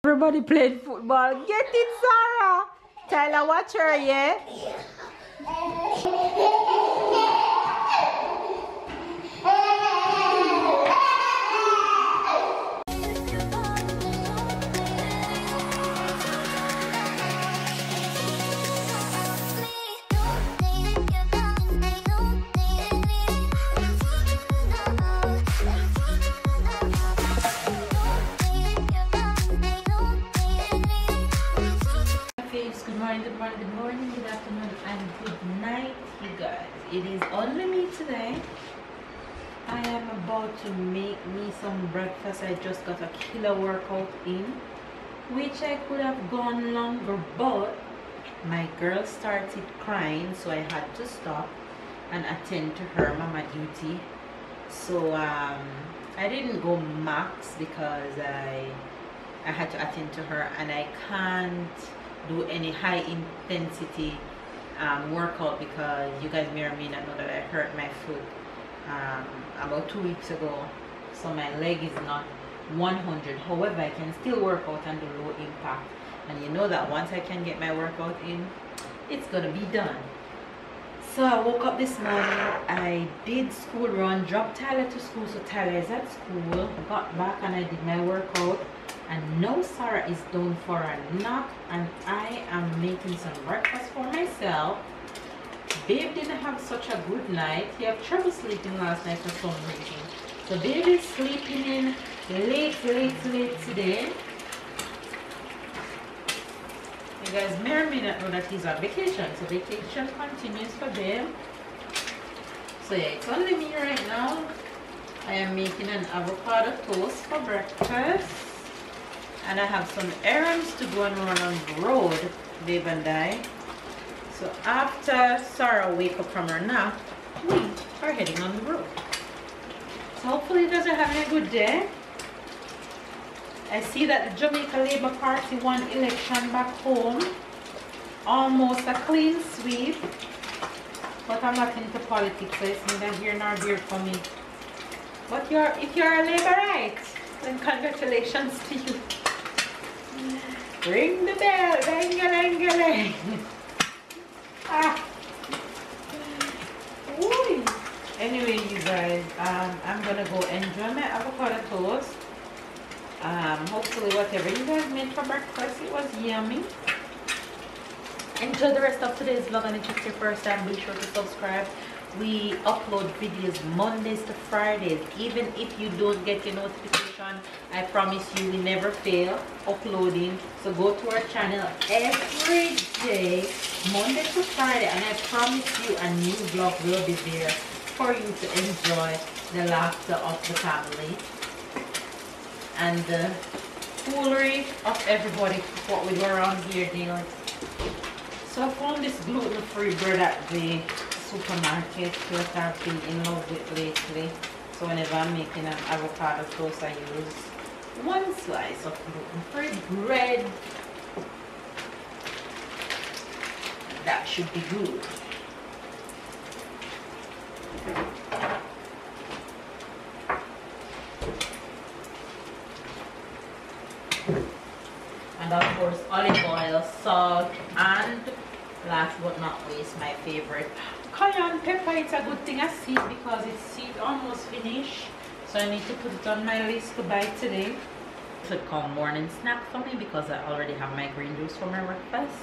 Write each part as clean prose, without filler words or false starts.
Everybody playing football. Get it, Sarah. Tyler, watch her, yeah? Good morning, good afternoon, and good night, you guys. It is only me today. I am about to make me some breakfast. I just got a killer workout in, which I could have gone longer, but my girl started crying, so I had to stop and attend to her mama duty. So I didn't go max because I had to attend to her, and I can't do any high intensity workout because you guys may or may not know that I hurt my foot about 2 weeks ago, so my leg is not 100. However, I can still work out and do low impact, and you know that once I can get my workout in, it's gonna be done. So I woke up this morning, I did school run, dropped Tyler to school, so Tyler is at school, got back and I did my workout. And now Sarah is done for a nap, and I am making some breakfast for myself. Babe didn't have such a good night. He had trouble sleeping last night for some reason. So babe is sleeping in late today. You guys may or may not know that he's on vacation. So vacation continues for babe. So yeah, it's only me right now. I am making an avocado toast for breakfast. And I have some errands to go and run on the road, babe and I. So after Sarah wake up from her nap, we are heading on the road. So hopefully you guys are having a good day. I see that the Jamaica Labour Party won election back home. Almost a clean sweep. But I'm not into politics, so it's neither here nor there for me. But if you're a Labourite, then congratulations to you. Ring the bell, ring-a-ling-a-ling. Anyway, you guys, I'm gonna go enjoy my avocado toast. Hopefully whatever you guys made for breakfast, it was yummy. Enjoy the rest of today's vlog, and if it's your first time, be sure to subscribe. We upload videos Mondays to Fridays. Even if you don't get your notification, I promise you we never fail uploading. So go to our channel every day, Monday to Friday, and I promise you a new vlog will be there for you to enjoy the laughter of the family and the foolery of everybody, what we go around here daily. So I found this gluten-free bread at the supermarket that I've been in love with lately. So whenever I'm making an avocado toast, I use one slice of gluten-free bread. That should be good. And of course olive oil, salt, and last but not least my favorite, cayenne pepper. It's a good thing I see it because it's seed almost finished, so I need to put it on my list to buy today. It should come morning snack for me because I already have my green juice for my breakfast.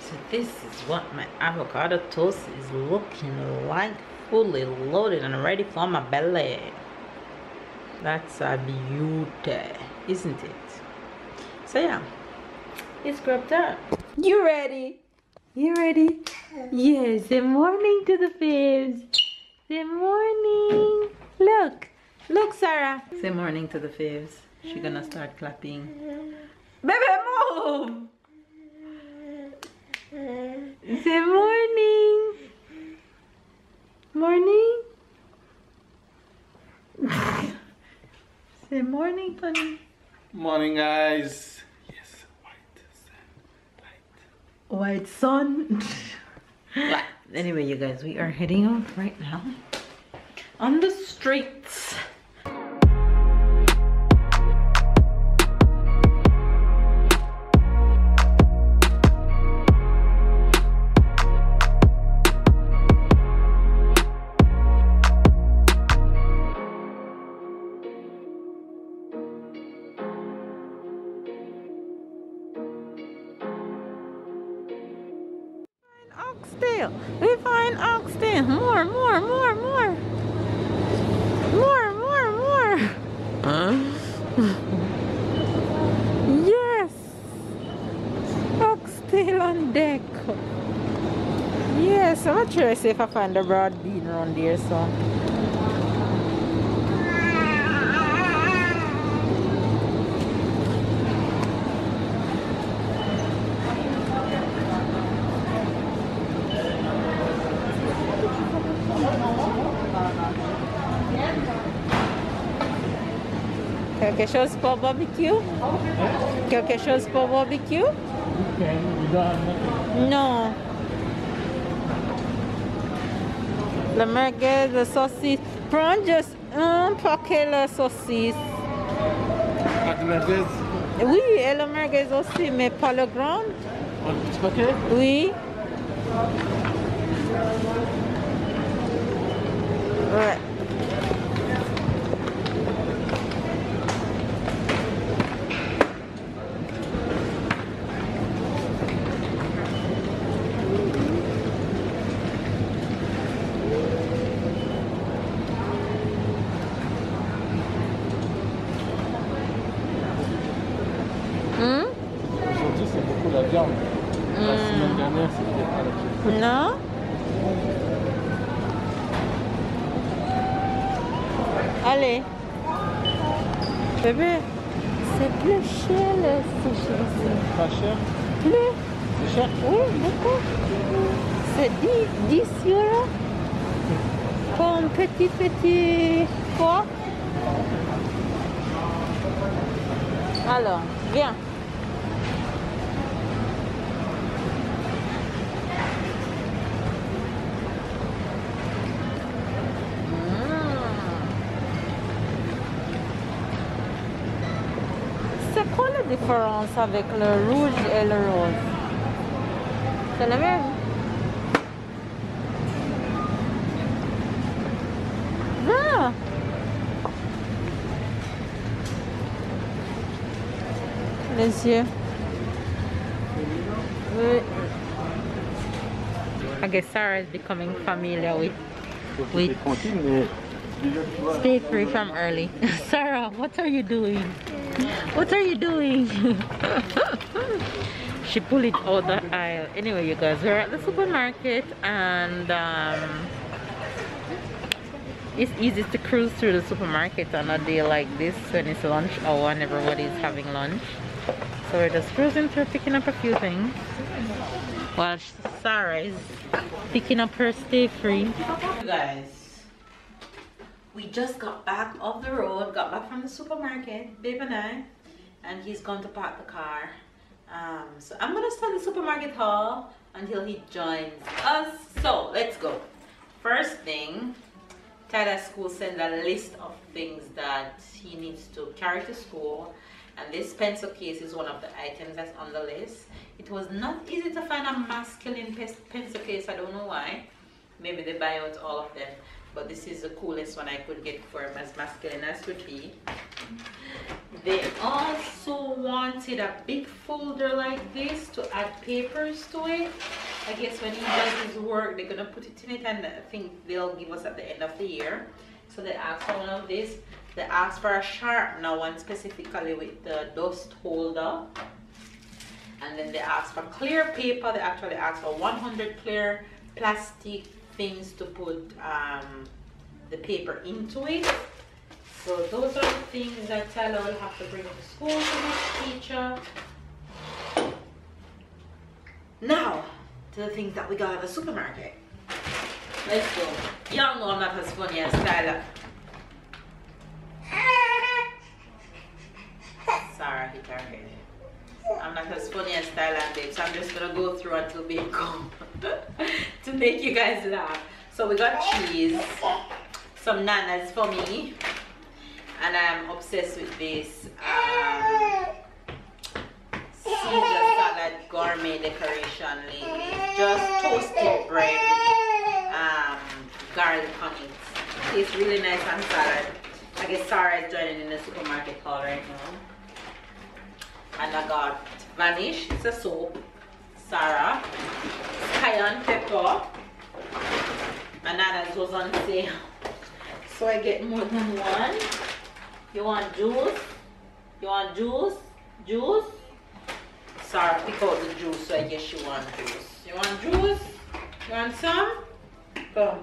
So this is what my avocado toast is looking like, fully loaded and ready for my belly. That's a beauty, isn't it? So yeah, it's grubbed up. You ready? You ready? Yes, say morning to the fibs. Say morning. Look. Look, Sarah. Say morning to the fibs. She's gonna start clapping. Baby, move! Say morning. Morning. Say morning, honey. Morning, guys. Yes, White sun. Anyway, you guys, we are heading out right now on the streets. oxtail. We find oxtail. More. Yes. Oxtail on deck. Yes, I'm not sure if I find the broad bean around there, so. Quelque chose pour barbecue? Quelque chose pour barbecue? Okay, you don't have nothing. Non. Le merguez, le saucisse. Prends juste un paquet de saucisses. Pas de merguez? Oui, et le merguez aussi, mais pas le grand. Un petit paquet? Oui. Ouais. Aujourd'hui, c'est beaucoup la viande. La semaine dernière, c'était pas la viande. Non? Allez. Bébé, c'est plus cher le sushi ici. Pas cher? Plus? C'est cher? Oui, beaucoup. C'est 10 euros pour un petit foie. Alors, viens. C'est quoi la différence avec le rouge et le rose? C'est le même. Ah. Les yeux. Oui. I guess Sarah is becoming familiar with stay free from early. Sarah, what are you doing? What are you doing? She pulled it out the aisle. Anyway, you guys, we're at the supermarket and it's easy to cruise through the supermarket on a day like this when it's lunch or when everybody's having lunch. So we're just cruising through, picking up a few things while Sarah is picking up her stay free. You guys, we just got back off the road, got back from the supermarket, Babe and he's going to park the car. So I'm gonna start the supermarket haul until he joins us. So let's go. First thing, Tyler's school sends a list of things that he needs to carry to school, and this pencil case is one of the items that's on the list. It was not easy to find a masculine pencil case. I don't know why. Maybe they buy out all of them, but this is the coolest one I could get for him, as masculine as could be. They also wanted a big folder like this to add papers to it. I guess when he does his work, they're gonna put it in it, and I think they'll give us at the end of the year. So they asked for one of this. They asked for a sharpener one specifically with the dust holder. And then they asked for clear paper. They actually asked for 100 clear plastic things to put the paper into it. So those are the things that Tyler will have to bring to school to his teacher. Now, to the things that we got at the supermarket. Let's go. Y'all know I'm not as funny as Tyler. Sorry, hit her head. I'm not as funny as Tyler and Babe, so I'm just gonna go through until Babe comes to make you guys laugh. So we got cheese, some nanas for me, and I'm obsessed with this Caesar salad gourmet decoration lately. Just toasted bread with garlic on it. Tastes really nice on salad. I guess Sarah is joining in the supermarket haul right now. And I got Vanish, it's a soap, Sarah. Cayenne pepper. Bananas was on sale. So I get more than one. You want juice? You want juice? Juice? Sarah pick out the juice, so I guess she wants juice. You want juice? You want some? Come.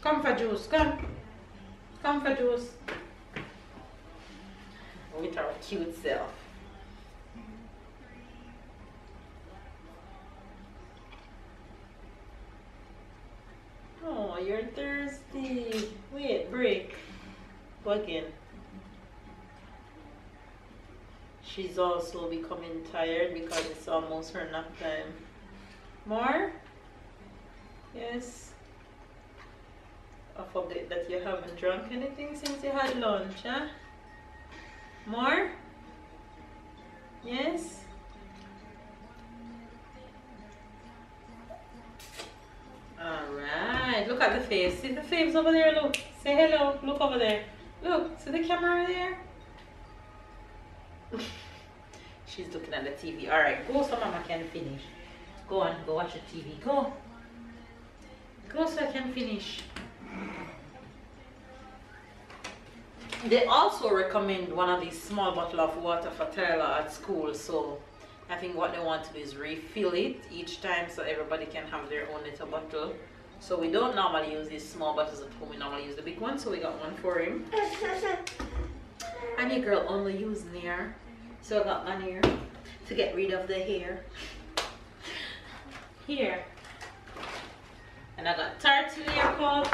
Come for juice, come. Come for juice. With our cute self. Oh, you're thirsty. Wait, break. Go again. She's also becoming tired because it's almost her nap time. More? Yes. I forget that you haven't drunk anything since you had lunch, huh? More? Yes? Alright, look at the face. See the face over there, look. Say hello, look over there. Look, see the camera there? She's looking at the TV. Alright, go so mama can finish. Go on, go watch the TV. Go. Go so I can finish. They also recommend one of these small bottle of water for Tyler at school, so I think what they want to do is refill it each time so everybody can have their own little bottle. So we don't normally use these small bottles at home, we normally use the big one, so we got one for him. And your girl only use near, so I got one here to get rid of the hair. Here. And I got tortilla cups.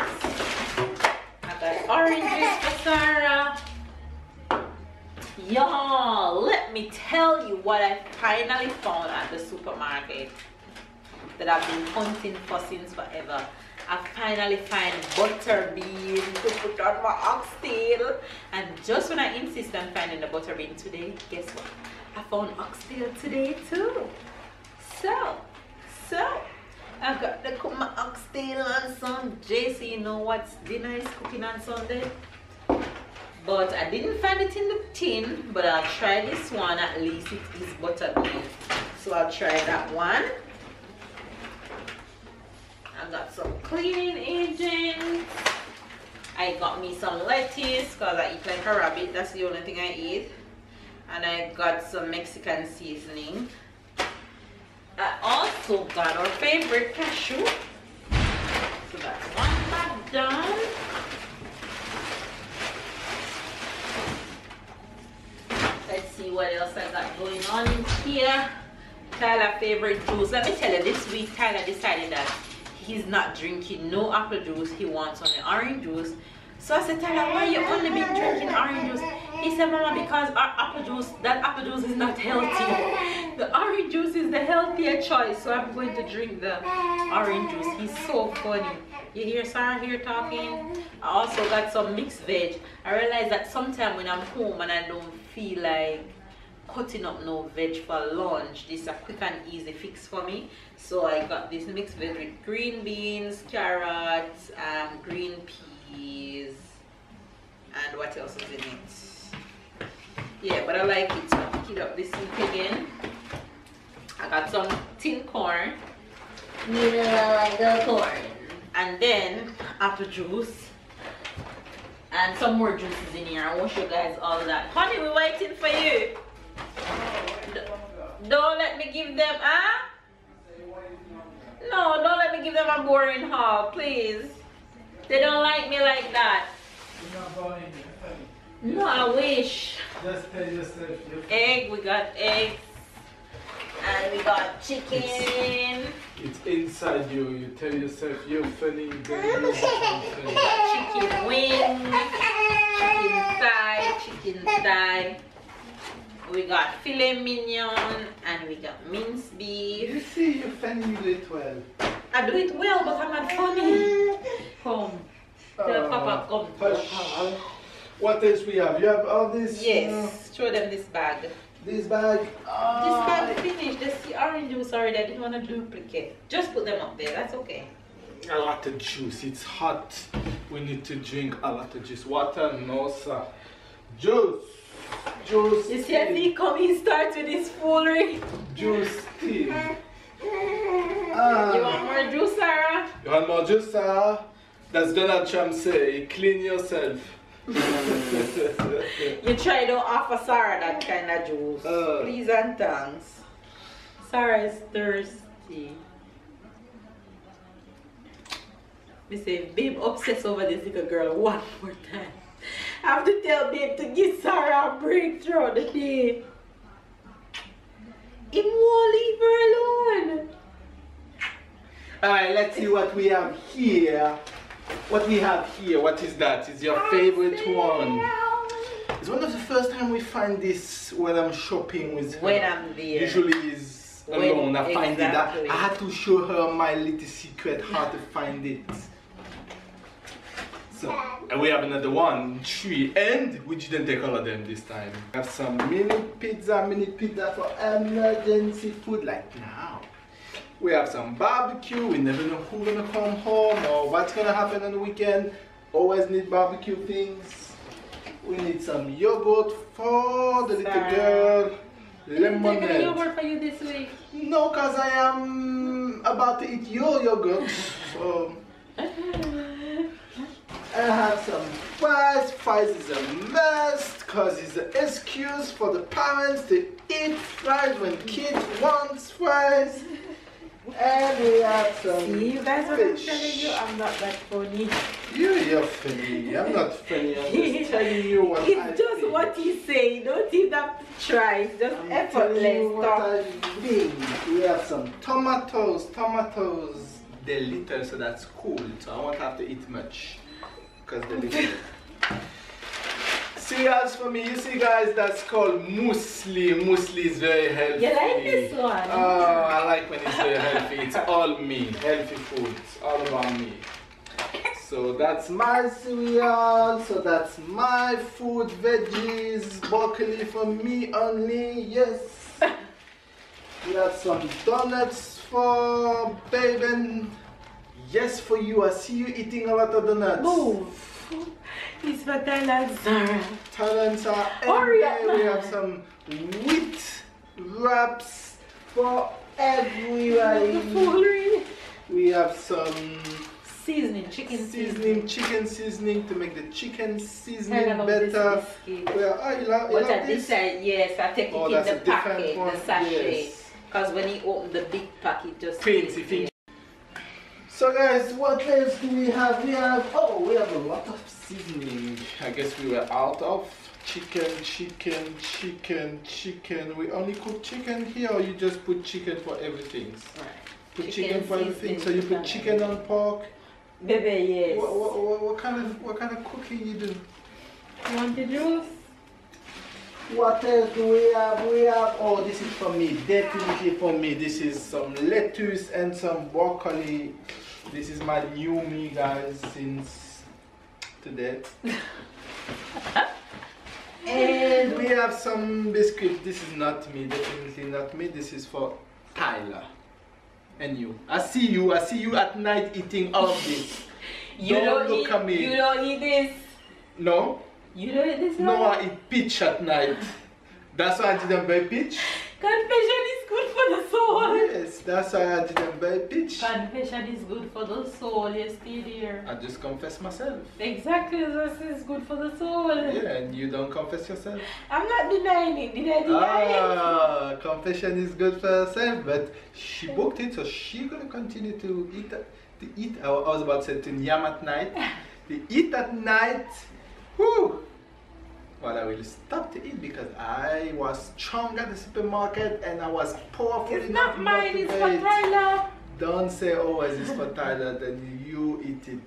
I got oranges for Sarah. Y'all, let me tell you what I finally found at the supermarket that I've been hunting for since forever. I finally find butter bean to put on my oxtail. And just when I insist on finding the butter bean today, guess what? I found oxtail today too. So I got to cook my oxtail on Sunday. So you know what's dinner is cooking on Sunday? But I didn't find it in the tin, but I'll try this one. At least it is butter bean, so I'll try that one. I got some cleaning agents. I got me some lettuce because I eat like a rabbit. That's the only thing I eat. And I got some Mexican seasoning. I also got our favorite cashew. So that's one bag done. Let's see what else I got going on in here. Tyler's favorite juice. Let me tell you, this week Tyler decided that he's not drinking no apple juice. He wants only orange juice. So I said, Tyler, why you only been drinking orange juice? He said, Mama, because our apple juice, that apple juice is not healthy. The orange juice is the healthier choice. So I'm going to drink the orange juice. He's so funny. You hear Sarah here talking? I also got some mixed veg. I realized that sometimes when I'm home and I don't feel like cutting up no veg for lunch, this is a quick and easy fix for me. So I got this mixed veg with green beans, carrots, green peas, and what else is in it? Yeah, but I like it, so I'll pick it up this week again. I got some tin corn. You like the corn. And then apple juice. And some more juices in here. I won't show you guys all that. Honey, we're waiting for you. Don't let me give them, huh? No, don't let me give them a boring haul, please. They don't like me like that. No, I wish. Just tell yourself you're Egg, we got eggs. And we got chicken. It's inside you. You tell yourself you're funny, then you become funny. Chicken wings. Chicken thigh. We got filet mignon and we got minced beef. You see, you're funny, you do it well. I do it well, but I'm not funny. Come. Tell Papa, come. What else we have? You have all this? Yes. Show them this bag. This bag? This bag finished. They see orange juice already. I didn't want to duplicate. Just put them up there. That's okay. A lot of juice. It's hot. We need to drink a lot of juice. Water, no sir. Juice. Juice. You see, as he come, he starts with his foolery. Juice tea. You want more juice, Sarah? You want more juice, Sarah? That's Donald Trump say, clean yourself. You try to offer Sarah that kind of juice. Please and thanks. Sarah is thirsty. Me say, babe obsessed over this little girl one more time. I have to tell babe to give Sarah a break throughout the day. He won't leave her alone. Alright, let's see what we have here. What we have here, what is that? It's your favorite one. It's one of the first time we find this when I'm shopping with her. When I'm there. Usually is alone. I find it. I had to show her my little secret how to find it. So, and we have another one, 3, and we didn't take all of them this time. We have some mini pizza for emergency food like now. We have some barbecue. We never know who's gonna come home or what's gonna happen on the weekend. Always need barbecue things. We need some yogurt for the little girl. Lemonade. Taking yogurt for you this week? No, cause I am about to eat your yogurt. So I have some fries. Fries is a must cause it's an excuse for the parents to eat fries when kids want fries. And we have some See, you guys what I'm telling you? I'm not that funny. You're funny. I'm not funny. I'm just telling you what It's I just think. what you say. You don't even have to try. It's just I'm effortless telling you what stuff. I think. We have some tomatoes. Tomatoes, they're little, so that's cool. So I won't have to eat much because they're little. Cereals for me, you see guys, that's called muesli. Muesli is very healthy. You like this one? Oh, I like when it's very healthy. It's all me, healthy food. It's all about me. So that's my cereal. So that's my food, veggies, broccoli for me only. Yes. We have some donuts for baby. Yes, for you. I see you eating a lot of donuts. Move. It's for Thailand, Sarah. Talents are Hurry up, we man. have some wheat wraps for everybody. We have some Seasoning, chicken seasoning. chicken seasoning to make the chicken I seasoning love better. this biscuit. Well, oh, you love But at this? this side, yes, I take Oh, it that's in a the different packet, one. the sachet. Yes. Because when you open the big packet, just Fancy, stays fancy. there. So guys, what else do we have? We have a lot of seasoning. I guess we were out of chicken. We only cook chicken here, or you just put chicken for everything? Right. Put chicken for everything. So you put chicken on pork. Baby, yes. What kind of cooking you do? You want the juice? What else do we have? We have, oh, this is for me, definitely for me. This is some lettuce and some broccoli. This is my new me, guys, since today. And we have some biscuits. This is not me, definitely not me. This is for Tyler and you. I see you at night eating all of this. Don't look at me. You don't eat this. No? You don't eat this one? No, I eat peach at night. That's why I didn't buy peach. Confession is good for the soul. Yes, that's why I didn't buy peach. Confession is good for the soul. You stay there. I just confess myself. Exactly, this is good for the soul. Yeah, and you don't confess yourself. I'm not denying it. Did I deny it? Ah, confession is good for herself, but she booked it, so she's gonna continue to eat. I was about to say to yam at night. To eat at night. Whoo! Well, I will stop to eat because I was strong at the supermarket and I was powerful It's enough not mine, it's for motivated. Tyler. Don't say always it's for Tyler, then you eat it.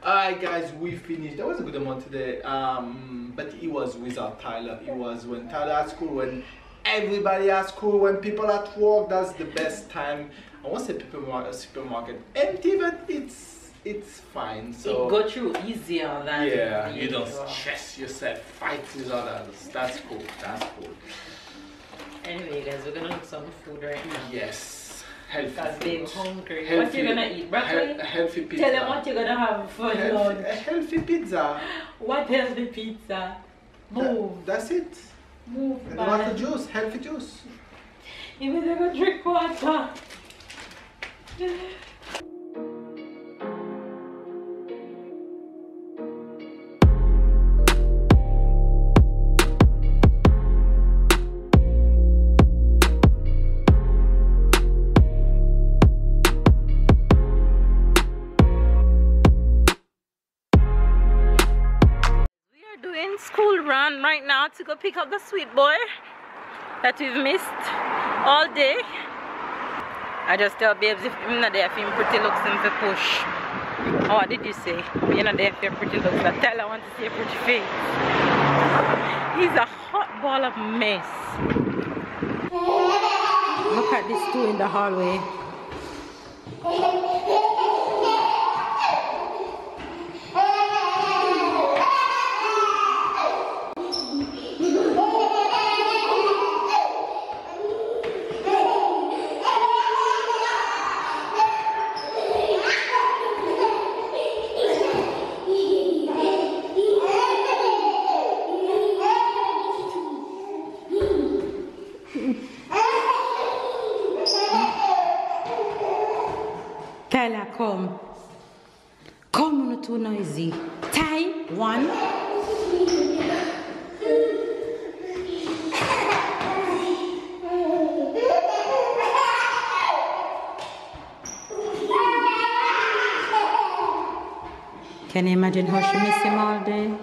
Alright guys, we finished. That was a good amount today. But it was without Tyler. It was when Tyler at school, when everybody at school, when people at work. That's the best time. I won't say supermarket empty, but it's fine. So it go through easier than yeah, the you don't usual. stress yourself, fight with others. That's cool. That's cool. Anyway, guys, we're gonna look some food right now. Yes, healthy Because food. they're hungry. Healthy, What you gonna eat? Broccoli? Healthy pizza. Tell them what you're gonna have for lunch. Healthy pizza. What healthy pizza? Move. That's it. Move, And man. water juice, healthy juice. Even they go drink water. School run right now to go pick up the sweet boy that we've missed all day. I just tell babes if I'm not there for him pretty looks him for push. Oh, what did you say? You're not there for your pretty looks. I tell I want to see a pretty face. He's a hot ball of mess. Look at this two in the hallway. Tyler, come. Come, not too noisy. Time, 1. Can you imagine how she miss him all day?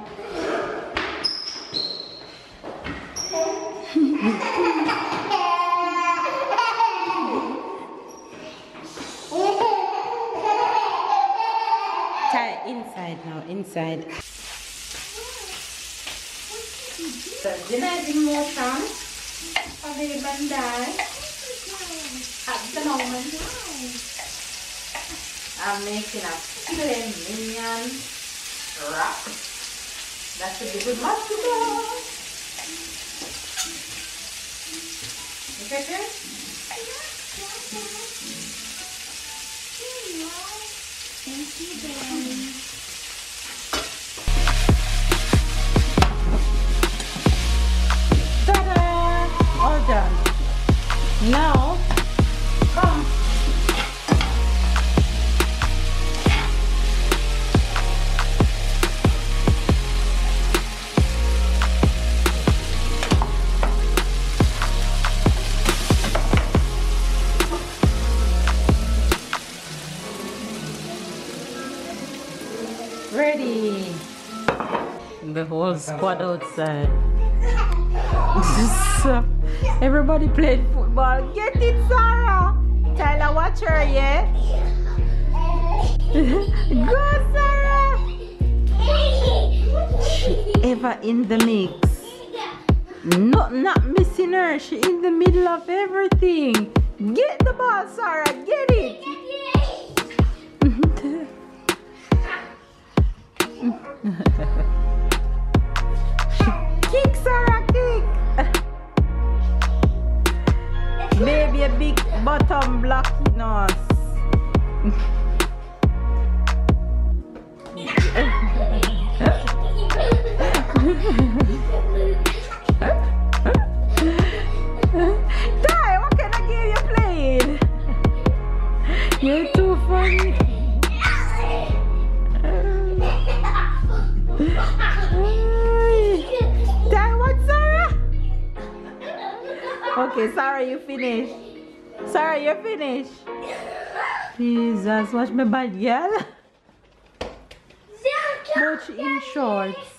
Inside now, inside. So dinner is in motion. A baby bandai. At the moment, I'm making a filet mignon wrap. That should be good much to go. Okay, thank you, baby. Ta-da! All done. Now, come. Ready. The whole squad outside. Everybody played football. Get it, Sarah. Tyler, watch her, yeah? Go, Sarah. She ever in the mix. Not missing her. She in the middle of everything. Get the ball, Sarah. Get it. Kick, Sarah, kick. Baby, a big bottom blocky nose. Ty, what kind of game you playing? You're too funny. Ty, what, Sarah? Okay, Sarah, you finished. Sarah, you finished. Jesus, watch my bad girl. But she in shorts.